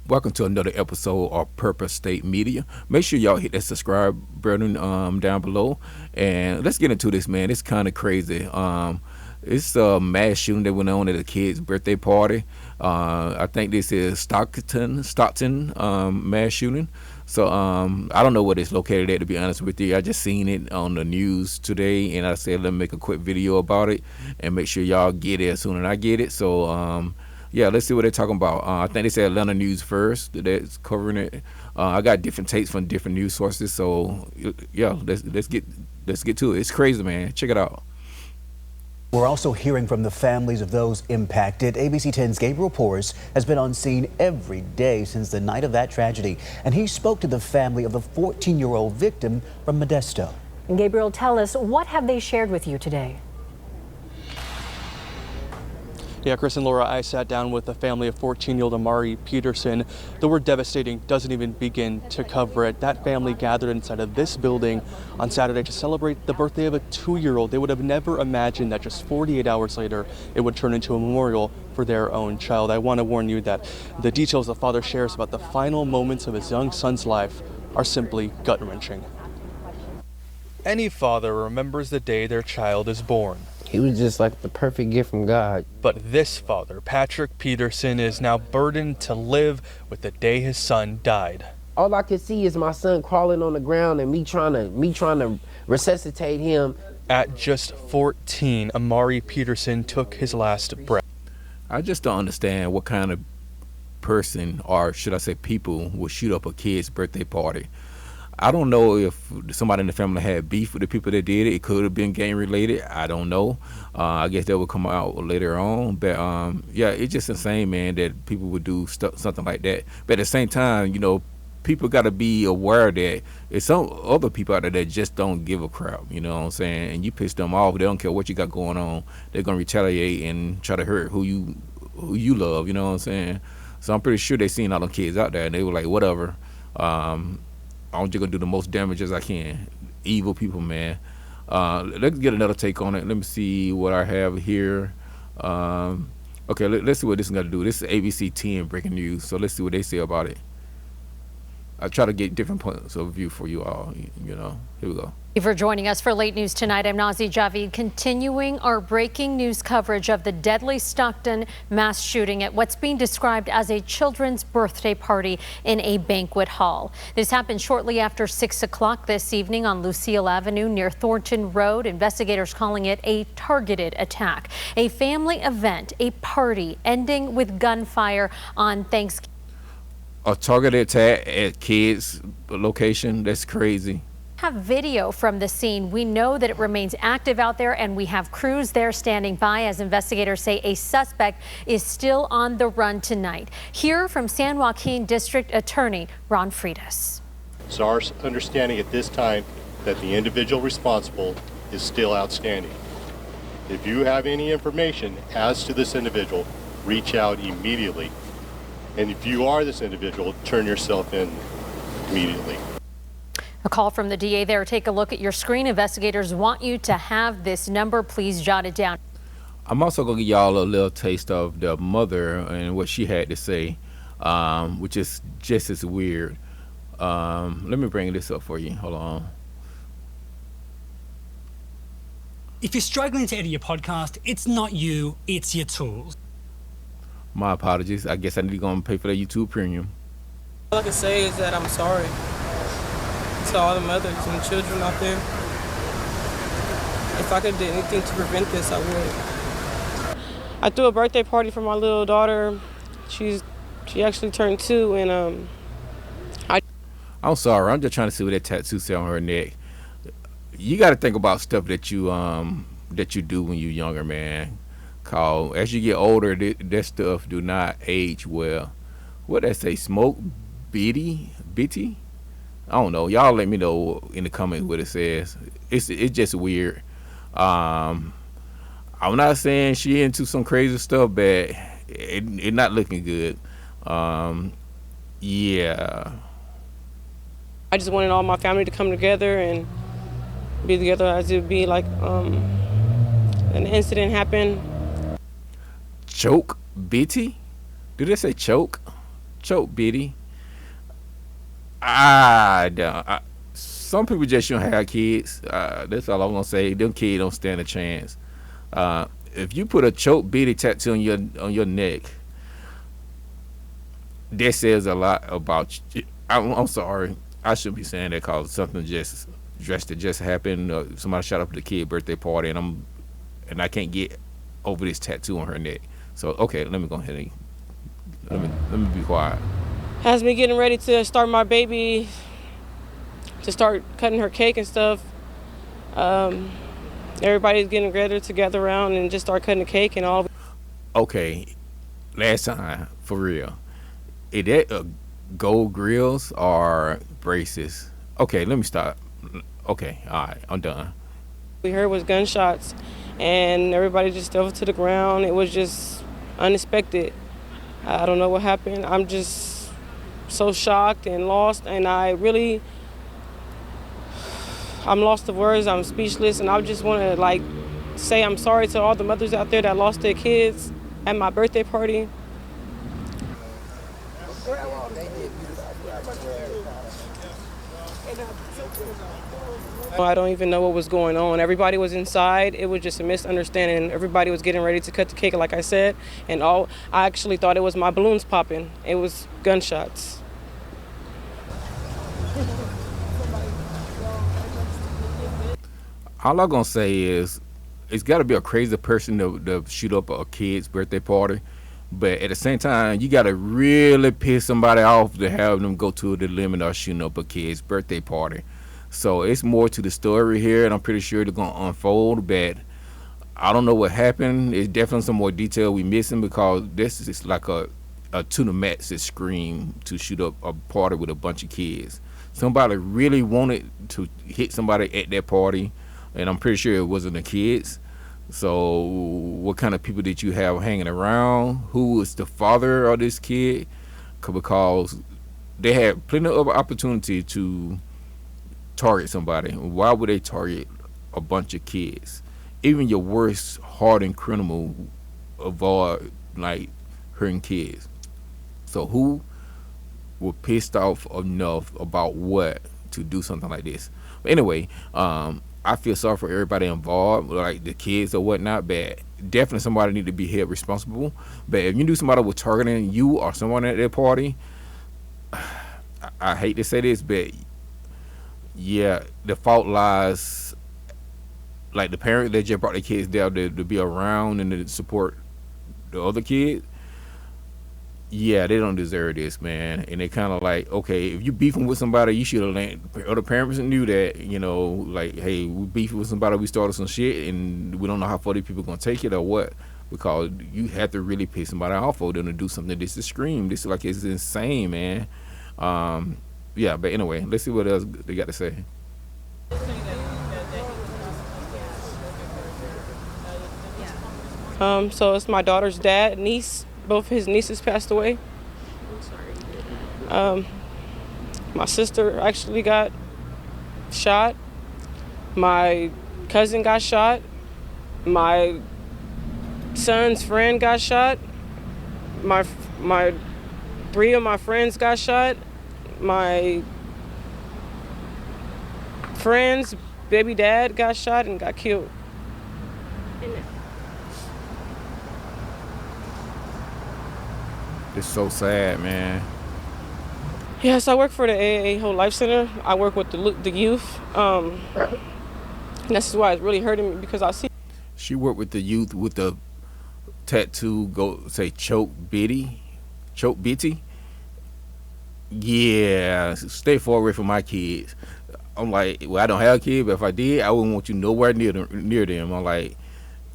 Welcome to another episode of Purpose State Media. Make sure y'all hit that subscribe button down below, and let's get into this, man. It's kind of crazy. It's a mass shooting that went on at a kid's birthday party. I think this is Stockton mass shooting. So I don't know where it's located at, to be honest with you. I just seen it on the news today, and I said let me make a quick video about it and make sure y'all get it as soon as I get it. So yeah, let's see what they're talking about. I think they said Atlanta News first that's covering it. I got different takes from different news sources. So yeah, let's get to it. It's crazy, man. Check it out. We're also hearing from the families of those impacted. ABC 10's Gabriel Porras has been on scene every day since the night of that tragedy, and he spoke to the family of the 14-year-old victim from Modesto. And Gabriel, tell us, what have they shared with you today? Yeah, Chris and Laura, I sat down with the family of 14-year-old Amari Peterson. The word devastating doesn't even begin to cover it. That family gathered inside of this building on Saturday to celebrate the birthday of a 2-year-old. They would have never imagined that just 48 hours later, it would turn into a memorial for their own child. I want to warn you that the details the father shares about the final moments of his young son's life are simply gut-wrenching. Any father remembers the day their child is born. He was just like the perfect gift from God. But this father, Patrick Peterson, is now burdened to live with the day his son died. All I could see is my son crawling on the ground and me trying to resuscitate him. At just 14, Amari Peterson took his last breath. I just don't understand what kind of person, or should I say people, would shoot up a kid's birthday party. I don't know if somebody in the family had beef with the people that did it. It could have been gang related. I don't know. I guess that will come out later on. But yeah, it's just insane, man, that people would do something like that. But at the same time, you know, people got to be aware that it's some other people out there that just don't give a crap. You know what I'm saying? And you piss them off, they don't care what you got going on. They're gonna retaliate and try to hurt who you love. You know what I'm saying? So I'm pretty sure they seen all them kids out there, and they were like, whatever. I'm just gonna do the most damage as I can. Evil people, man. Let's get another take on it. Let me see what I have here. Okay, let's see what this is gonna do. This is ABC 10 breaking news. So let's see what they say about it. I try to get different points of view for you all. You know, here we go. Thank you for joining us for Late News Tonight. I'm Nazi Javid, continuing our breaking news coverage of the deadly Stockton mass shooting at what's being described as a children's birthday party in a banquet hall. This happened shortly after 6 o'clock this evening on Lucille Avenue near Thornton Road. Investigators calling it a targeted attack. A family event, a party ending with gunfire on Thanksgiving. A targeted attack at kids' location? That's crazy. Have video from the scene. We know that it remains active out there, and we have crews there standing by as investigators say a suspect is still on the run tonight. Hear from San Joaquin District Attorney Ron Freitas. It's our understanding at this time that the individual responsible is still outstanding. If you have any information as to this individual, reach out immediately. And if you are this individual, turn yourself in immediately. A call from the DA there. Take a look at your screen. Investigators want you to have this number. Please jot it down. I'm also going to give y'all a little taste of the mother and what she had to say, which is just as weird. Let me bring this up for you. Hold on. If you're struggling to edit your podcast, it's not you, it's your tools. My apologies. I guess I need to go and pay for the YouTube Premium. All I can say is that I'm sorry to all the mothers and children out there. If I could do anything to prevent this, I would. I threw a birthday party for my little daughter. She actually turned 2, and I'm sorry. I'm just trying to see what that tattoo say on her neck. You got to think about stuff that you do when you're younger, man. Cause as you get older, that stuff do not age well. What that say? Smoke bitty? I don't know. Y'all let me know in the comments what it says. It's just weird. I'm not saying she into some crazy stuff, but it not looking good. Yeah. I just wanted all my family to come together and be together as it would be like an incident happened. Choke bitty? Did they say choke? choke, Biddy. I don't. Some people just shouldn't have kids. That's all I'm gonna say. Them kids don't stand a chance. If you put a choke Biddy tattoo on your neck, that says a lot about you. I'm sorry. I shouldn't be saying that because something just drastic just happened. Somebody shot up at the kid birthday party, and I can't get over this tattoo on her neck. So okay, let me go ahead and let me be quiet. Has me getting ready to start my baby, to start cutting her cake and stuff. Everybody's getting ready to gather around and just start cutting the cake and all. Okay, last time for real. Is that gold grills or braces? Okay, let me stop. Okay, all right, I'm done. We heard was gunshots, and everybody just fell to the ground. It was just unexpected. I don't know what happened. I'm just so shocked and lost, and I'm lost of words. I'm speechless, and I just want to say I'm sorry to all the mothers out there that lost their kids at my birthday party. I don't even know what was going on. Everybody was inside. It was just a misunderstanding. Everybody was getting ready to cut the cake, like I said, and I actually thought it was my balloons popping. It was gunshots. All I'm gonna say is, it's got to be a crazy person to shoot up a kid's birthday party, but at the same time, you got to really piss somebody off to have them go to the limit of shooting up a kid's birthday party. So it's more to the story here, and I'm pretty sure they're gonna unfold. But I don't know what happened. It's definitely some more detail we missing because this is like a to the max scream to shoot up a party with a bunch of kids. Somebody really wanted to hit somebody at that party, and I'm pretty sure it wasn't the kids. So what kind of people did you have hanging around? Who was the father of this kid? Because they had plenty of opportunity to target somebody. Why would they target a bunch of kids? Even your worst hardened criminal avoid hurting kids. So who were pissed off enough about what to do something like this? But anyway, I feel sorry for everybody involved, like the kids or whatnot, but definitely somebody need to be held responsible. But if you knew somebody was targeting you or someone at their party, I hate to say this, but yeah, the fault lies, like the parent that just brought their kids down to be around and to support the other kid. Yeah, they don't deserve this, man. And they kind of like, okay, if you beefing with somebody, you should have other parents knew that, hey, we beefing with somebody, we started some shit, and we don't know how far these people gonna take it or what, because you have to really piss somebody off for them to do something. This is scream. This is it's insane, man. Yeah, but anyway, let's see what else they got to say. So it's my daughter's dad, niece. Both his nieces passed away. My sister actually got shot. My cousin got shot. My son's friend got shot. My 3 of my friends got shot. My friend's baby dad got shot and got killed. It's so sad, man. Yes, I work for the AA Whole Life Center. I work with the youth. And this is why it's really hurting me, because I see. She worked with the youth with the tattoo, say choke bitty. Yeah, stay far away from my kids. I'm like, well, I don't have a kid, but if I did, I wouldn't want you nowhere near them. I'm like,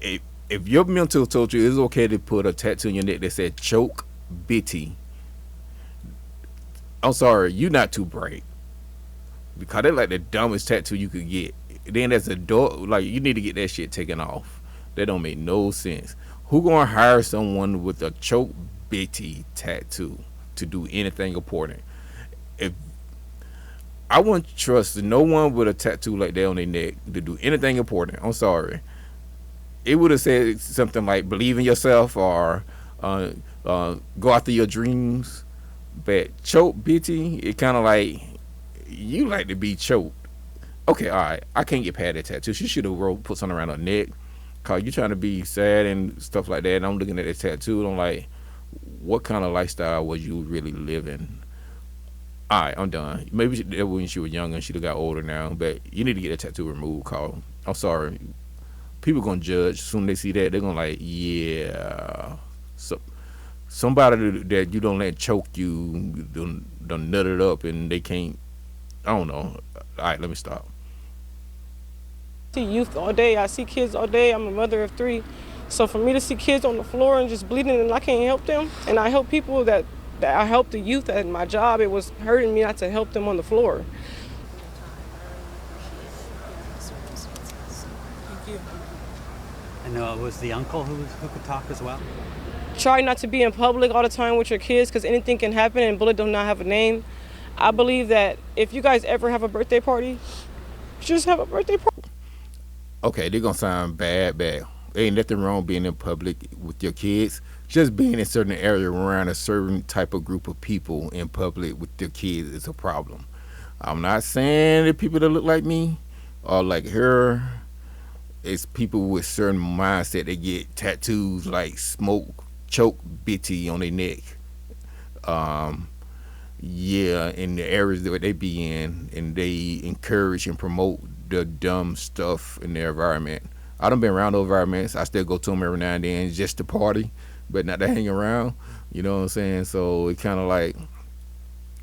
if your mental told you it's okay to put a tattoo on your neck that said choke bitty, I'm sorry, you're not too bright, because they're like the dumbest tattoo you could get. Then as an adult, you need to get that shit taken off. That don't make no sense. Who gonna hire someone with a choke bitty tattoo to do anything important? If I wouldn't trust no one with a tattoo like that on their neck to do anything important. I'm sorry. It would have said something like believe in yourself or go after your dreams. But choke bitchy, it kind of like you like to be choked. Okay, all right. I can't get past that tattoo. She should have put something around her neck. Cause you trying to be sad and stuff like that. And I'm looking at that tattoo. And I'm like, what kind of lifestyle was you really living? All right, I'm done. Maybe that when she was younger and she'd have got older now. But you need to get that tattoo removed. Cause I'm sorry, people gonna judge. Soon they see that, they're gonna like, yeah. So somebody that you don't let choke you, done nut it up, and they can't. I don't know. All right, let me stop. See youth all day. I see kids all day. I'm a mother of 3. So for me to see kids on the floor and just bleeding and I can't help them, and I help people that I help the youth at my job, it was hurting me not to help them on the floor. Thank you. And it was the uncle who could talk as well? Try not to be in public all the time with your kids because anything can happen and bullet do not have a name. I believe that if you guys ever have a birthday party, just have a birthday party. Okay, they're gonna sound bad. Ain't nothing wrong being in public with your kids. Just being in a certain area around a certain type of group of people in public with your kids is a problem. I'm not saying that people that look like me or like her. It's people with certain mindset. They get tattoos like smoke, choke, bitty on their neck. Yeah, in the areas that they be in, and they encourage and promote the dumb stuff in their environment. I done been around those environments. I still go to them every now and then just to party, but not to hang around. You know what I'm saying? So it kind of like,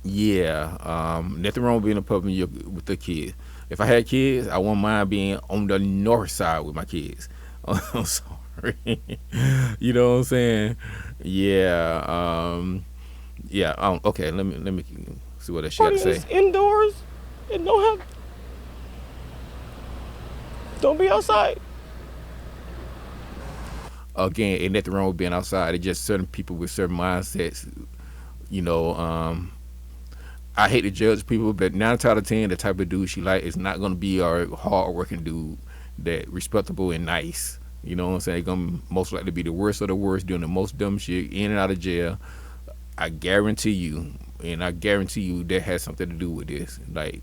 yeah, nothing wrong with being in public with the kids. If I had kids, I wouldn't mind being on the north side with my kids. I'm sorry. You know what I'm saying? Yeah. Yeah. Okay. Let me see what she got to say. Indoors and don't be outside. Again, ain't nothing wrong with being outside. It's just certain people with certain mindsets. You know, I hate to judge people, but 9 out of 10, the type of dude she like is not gonna be a hard-working dude that respectable and nice. You know what I'm saying? Gonna most likely be the worst of the worst, doing the most dumb shit, in and out of jail. I guarantee you, that has something to do with this. Like,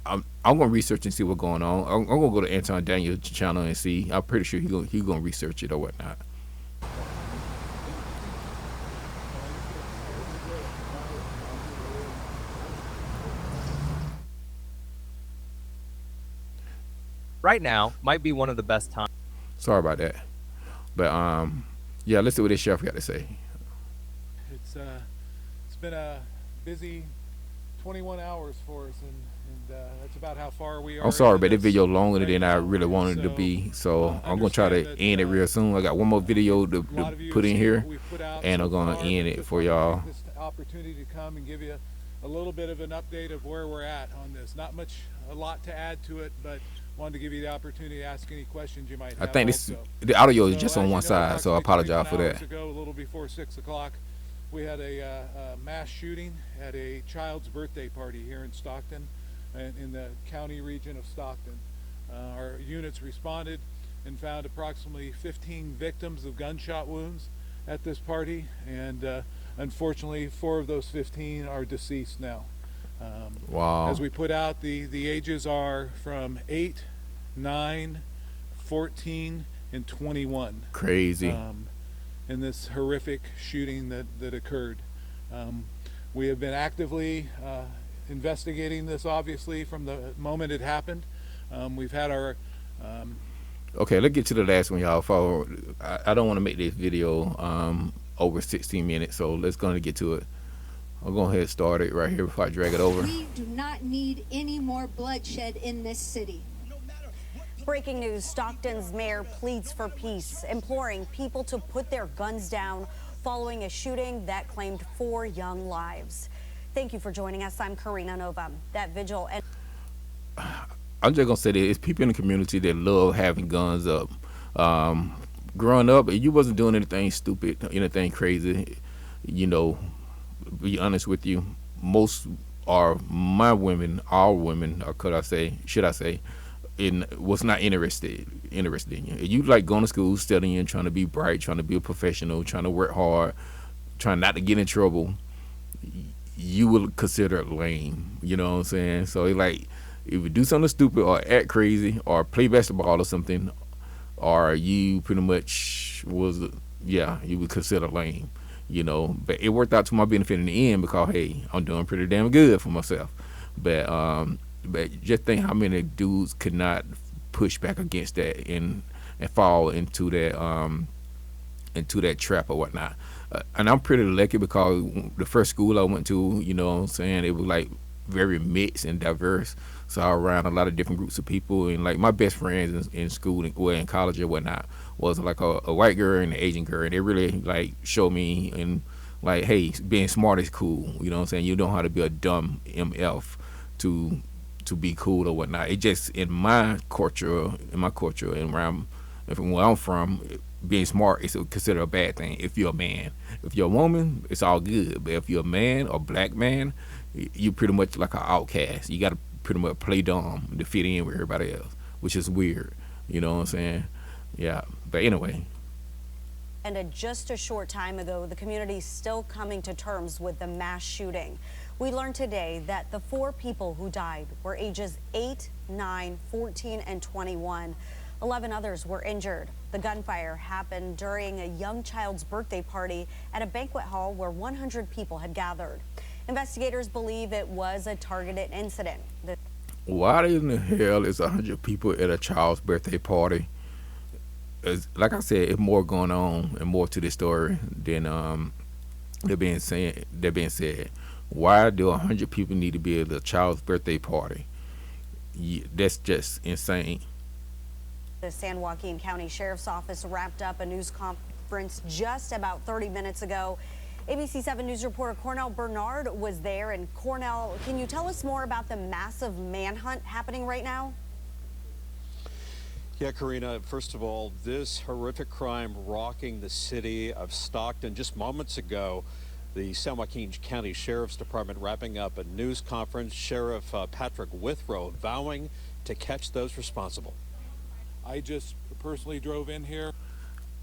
I'm gonna research and see what's going on. I'm gonna go to Anton Daniel's channel and see. I'm pretty sure he gonna research it or whatnot. Right now might be one of the best times. Sorry about that, but yeah, let's see what this chef got to say. It's been a busy 21 hours for us, and that's about how far we are. I'm sorry, but this video longer than I really wanted it to be, so I'm gonna try to end it real soon. I got one more video to put in here, and I'm gonna end it for y'all. This opportunity to come and give you a little bit of an update of where we're at on this. Not a lot to add to it, but wanted to give you the opportunity to ask any questions you might have. I think the audio is just on one side, so I apologize for that. A little before 6 o'clock, we had a mass shooting at a child's birthday party here in Stockton, in the county region of Stockton. Our units responded and found approximately 15 victims of gunshot wounds at this party, and unfortunately 4 of those 15 are deceased now. Wow. As we put out, the ages are from 8, 9, 14, and 21. Crazy. In this horrific shooting that occurred. We have been actively investigating this, obviously, from the moment it happened. We've had our... Okay, let's get to the last one, y'all. I don't want to make this video over 16 minutes, so let's go and get to it. I'll go ahead and start it right here before I drag it over. We do not need any more bloodshed in this city. Breaking news, Stockton's mayor pleads for peace, imploring people to put their guns down following a shooting that claimed 4 young lives. Thank you for joining us. I'm Karina Nova. That vigil... I'm just going to say that it's people in the community that love having guns up. Growing up, you wasn't doing anything stupid, anything crazy. You know, be honest with you, most are our women, or should I say, was not interested in you. You like going to school, studying, trying to be bright, trying to be a professional, trying to work hard, trying not to get in trouble. you would consider it lame. You know what I'm saying? So it's like if you do something stupid or act crazy or play basketball or something, or you pretty much was, yeah, you would consider lame. You know, but it worked out to my benefit in the end because hey, I'm doing pretty damn good for myself. But just think how many dudes could not push back against that and fall into that trap or whatnot. And I'm pretty lucky because the first school I went to, you know what I'm saying, it was like very mixed and diverse. So I was around a lot of different groups of people, and like my best friends in school, well, in college or whatnot, was like a white girl and an Asian girl, and they really like showed me and like, hey, being smart is cool. You know what I'm saying? You don't have to be a dumb MF to be cool or whatnot. It just in my culture, and from where I'm from, being smart is considered a bad thing if you're a man. If you're a woman, it's all good. But if you're a man or black man, you pretty much like an outcast. You got to pretty much play dumb to fit in with everybody else, which is weird. You know what I'm saying? Yeah. But anyway. And just a short time ago, the community is still coming to terms with the mass shooting. We learned today that the 4 people who died were ages 8, 9, 14, and 21. 11 others were injured. The gunfire happened during a young child's birthday party at a banquet hall where 100 people had gathered. Investigators believe it was a targeted incident. Why in the hell is 100 people at a child's birthday party? Like I said, it's more going on and more to this story than they're being said. Why do 100 people need to be at a child's birthday party? That's just insane. The San Joaquin County Sheriff's Office wrapped up a news conference just about 30 minutes ago. ABC 7 News reporter Cornell Bernard was there. And Cornell, can you tell us more about the massive manhunt happening right now? Yeah, Karina, first of all, this horrific crime rocking the city of Stockton. Just moments ago, the San Joaquin County Sheriff's Department wrapping up a news conference. Sheriff Patrick Withrow vowing to catch those responsible. I just personally drove in here.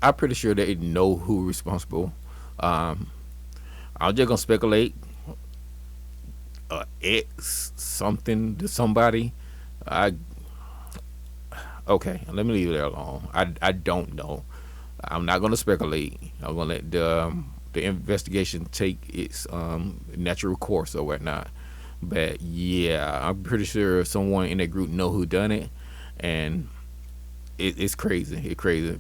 I'm pretty sure they know who's responsible. I'm just gonna speculate. X something to somebody. Okay, let me leave it alone. I don't know. I'm not gonna speculate. I'm gonna let the investigation take its natural course or whatnot. But yeah, I'm pretty sure someone in that group know who done it, and it's crazy. It's crazy.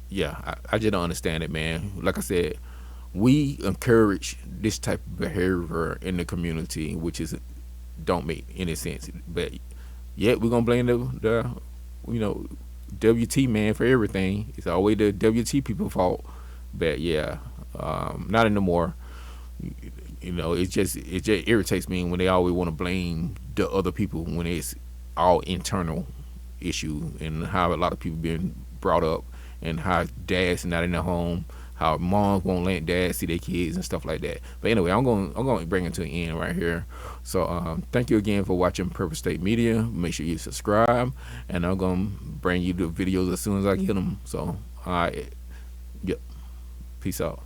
Yeah, I just don't understand it, man. Like I said, we encourage this type of behavior in the community, which is don't make any sense. But yet we're gonna blame the WT man for everything. It's always the WT people fault. But yeah, not anymore. You know, it just irritates me when they always want to blame the other people when it's all internal issue, and how a lot of people been brought up, and how dads not in the home, how moms won't let dads see their kids and stuff like that. But anyway, I'm going to bring it to an end right here. So thank you again for watching Purple State Media. Make sure you subscribe, and I'm going to bring you the videos as soon as I get them. So all right, yep, peace out.